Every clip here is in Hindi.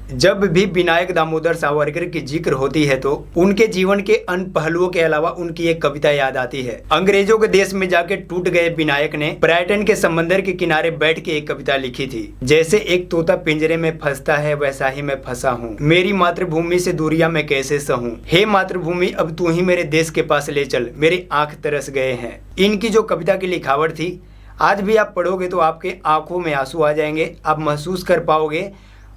जब भी विनायक दामोदर सावरकर की जिक्र होती है तो उनके जीवन के अन्य पहलुओं के अलावा उनकी एक कविता याद आती है। अंग्रेजों के देश में जाके टूट गए विनायक ने ब्राइटन के समंदर के किनारे बैठ के एक कविता लिखी थी। जैसे एक तोता पिंजरे में फंसता है वैसा ही मैं फंसा हूँ, मेरी मातृभूमि से दूरियां मैं कैसे सहूँ। हे मातृभूमि अब तू ही मेरे देश के पास ले चल, मेरी आंख तरस गए हैं। इनकी जो कविता की लिखावट थी, आज भी आप पढ़ोगे तो आपके आंखों में आंसू आ जाएंगे। आप महसूस कर पाओगे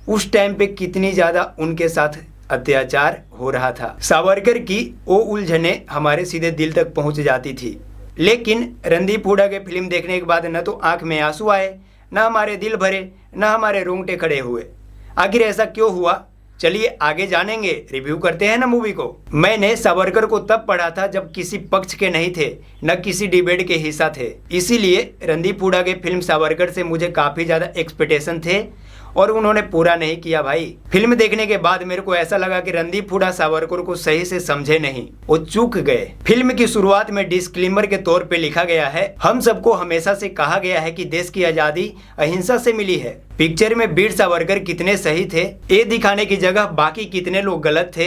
उस टाइम पे कितनी ज्यादा उनके साथ अत्याचार हो रहा था। सावरकर की वो उलझने हमारे सीधे दिल तक पहुंच जाती थी। लेकिन रणदीप हुड्डा के फिल्म देखने के बाद न तो आंख में आंसू आए, न हमारे दिल भरे, न हमारे रोंगटे खड़े हुए। आखिर ऐसा क्यों हुआ, चलिए आगे जानेंगे, रिव्यू करते हैं ना मूवी को। मैंने सावरकर को तब पढ़ा था जब किसी पक्ष के नहीं थे, न किसी डिबेट के हिस्सा थे। इसीलिए रणदीप हुड्डा के फिल्म सावरकर से मुझे काफी ज्यादा एक्सपेक्टेशन थे और उन्होंने पूरा नहीं किया भाई। फिल्म देखने के बाद मेरे को ऐसा लगा कि रणदीप हुड्डा सावरकर को सही से समझे नहीं, वो चूक गए। फिल्म की शुरुआत में डिस्क्लेमर के तौर पे लिखा गया है, हम सबको हमेशा से कहा गया है कि देश की आजादी अहिंसा से मिली है। पिक्चर में वीर सावरकर कितने सही थे ये दिखाने की जगह बाकी कितने लोग गलत थे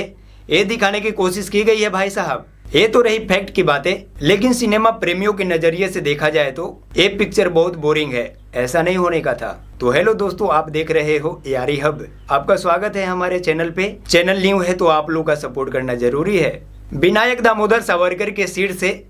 ये दिखाने की कोशिश की गई है भाई साहब। ये तो रही फैक्ट की बातें, लेकिन सिनेमा प्रेमियों के नजरिए से देखा जाए तो ये पिक्चर बहुत बोरिंग है, ऐसा नहीं होने का था। तो हेलो दोस्तों, आप देख रहे हो यारी हब। आपका स्वागत है हमारे चैनल पे। चैनल न्यू है तो आप लोग का सपोर्ट करना जरूरी है। विनायक दामोदर सावरकर के सिर से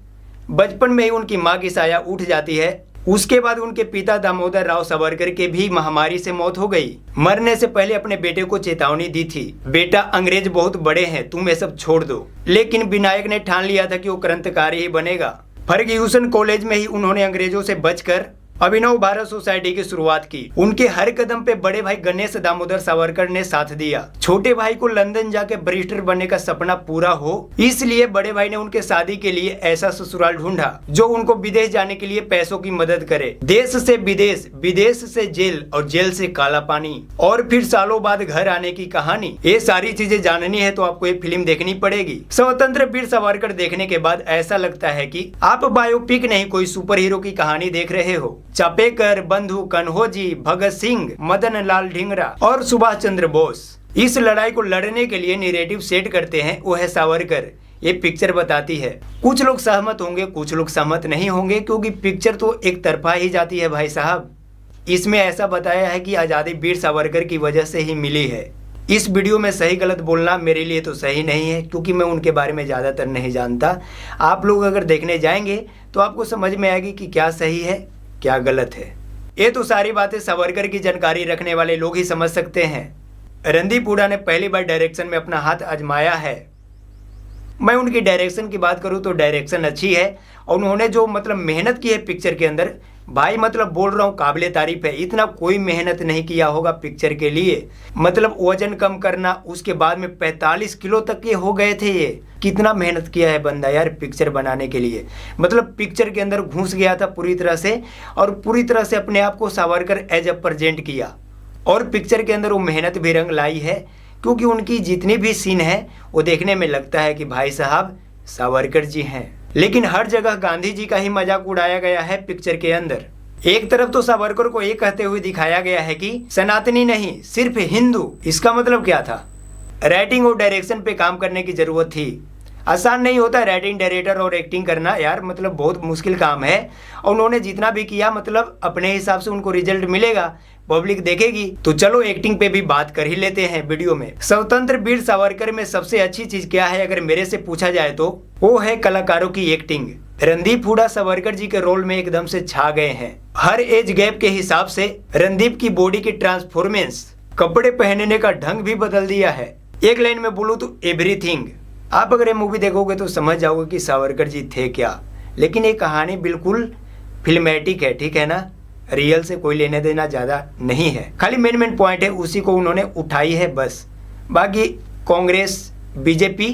बचपन में ही उनकी माँ की साया उठ जाती है। उसके बाद उनके पिता दामोदर राव सावरकर के भी महामारी से मौत हो गई। मरने से पहले अपने बेटे को चेतावनी दी थी, बेटा अंग्रेज बहुत बड़े हैं, तुम ये सब छोड़ दो। लेकिन विनायक ने ठान लिया था कि वो क्रांतिकारी ही बनेगा। फर्ग्यूसन कॉलेज में ही उन्होंने अंग्रेजों से बचकर अभिनव भारत सोसाइटी की शुरुआत की। उनके हर कदम पे बड़े भाई गणेश दामोदर सावरकर ने साथ दिया। छोटे भाई को लंदन जाके बैरिस्टर बनने का सपना पूरा हो, इसलिए बड़े भाई ने उनके शादी के लिए ऐसा ससुराल ढूंढा जो उनको विदेश जाने के लिए पैसों की मदद करे। देश से विदेश, विदेश से जेल और जेल से काला पानी और फिर सालों बाद घर आने की कहानी। ये सारी चीजें जाननी है तो आपको ये फिल्म देखनी पड़ेगी। स्वतंत्र वीर सावरकर देखने के बाद ऐसा लगता है कि आप बायोपिक नहीं कोई सुपर हीरो की कहानी देख रहे हो। चापेकर, बंधु कन्होजी, भगत सिंह, मदन लाल ढींगरा और सुभाष चंद्र बोस इस लड़ाई को लड़ने के लिए नैरेटिव सेट करते हैं, वो है सावरकर। ये पिक्चर बताती है। कुछ लोग सहमत होंगे, कुछ लोग सहमत नहीं होंगे, क्योंकि पिक्चर तो एक तरफा ही जाती है भाई साहब। इसमें ऐसा बताया है कि आजादी वीर सावरकर की वजह से ही मिली है। इस वीडियो में सही गलत बोलना मेरे लिए तो सही नहीं है, क्योंकि मैं उनके बारे में ज़्यादातर नहीं जानता। आप लोग अगर देखने जाएंगे तो आपको समझ में आएगी कि क्या सही है क्या गलत है। ये तो सारी बातें सावरकर की जानकारी रखने वाले लोग ही समझ सकते हैं। रणदीप हुड्डा ने पहली बार डायरेक्शन में अपना हाथ आजमाया है। मैं उनकी डायरेक्शन की बात करूं तो डायरेक्शन अच्छी है और उन्होंने जो मेहनत की है पिक्चर के अंदर, भाई बोल रहा हूँ काबिले तारीफ है। इतना कोई मेहनत नहीं किया होगा पिक्चर के लिए। वजन कम करना, उसके बाद में 45 किलो तक के हो गए थे। ये कितना मेहनत किया है बंदा यार पिक्चर बनाने के लिए। पिक्चर के अंदर घुस गया था पूरी तरह से और पूरी तरह से अपने आप को सावरकर एज अ प्रेजेंट किया। और पिक्चर के अंदर वो मेहनत भी रंग लाई है, क्योंकि उनकी जितनी भी सीन है वो देखने में लगता है कि भाई साहब सावरकर जी हैं। लेकिन हर जगह गांधी जी का ही मजाक उड़ाया गया है पिक्चर के अंदर। एक तरफ तो सावरकर को ये कहते हुए दिखाया गया है कि सनातनी नहीं सिर्फ हिंदू। इसका मतलब क्या था? राइटिंग और डायरेक्शन पे काम करने की जरूरत थी। आसान नहीं होता राइटिंग, डायरेक्टर और एक्टिंग करना यार, बहुत मुश्किल काम है। और उन्होंने जितना भी किया अपने हिसाब से उनको रिजल्ट मिलेगा, पब्लिक देखेगी। तो चलो एक्टिंग पे भी बात कर ही लेते हैं वीडियो में। स्वतंत्र वीर सावरकर में सबसे अच्छी चीज क्या है अगर मेरे से पूछा जाए तो वो है कलाकारों की एक्टिंग। रणदीप हुड्डा सावरकर जी के रोल में एकदम से छा गए हैं। हर एज गैप के हिसाब से रणदीप की बॉडी की ट्रांसफॉर्मेंस, कपड़े पहनने का ढंग भी बदल दिया है। एक लाइन में बोलूं तो एवरीथिंग। आप अगर ये मूवी देखोगे तो समझ जाओगे कि सावरकर जी थे क्या। लेकिन ये कहानी बिल्कुल फिल्मेटिक है, ठीक है ना। रियल से कोई लेने देना ज़्यादा नहीं है, खाली मेन पॉइंट है उसी को उन्होंने उठाई है बस। बाकी कांग्रेस, बीजेपी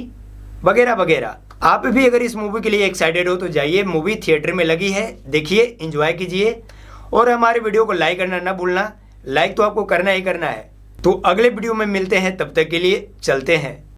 वगैरह वगैरह। आप भी अगर इस मूवी के लिए एक्साइटेड हो तो जाइए, मूवी थिएटर में लगी है, देखिए, एंजॉय कीजिए और हमारे वीडियो को लाइक करना ना भूलना। लाइक तो आपको करना ही करना है। तो अगले वीडियो में मिलते हैं, तब तक के लिए चलते हैं।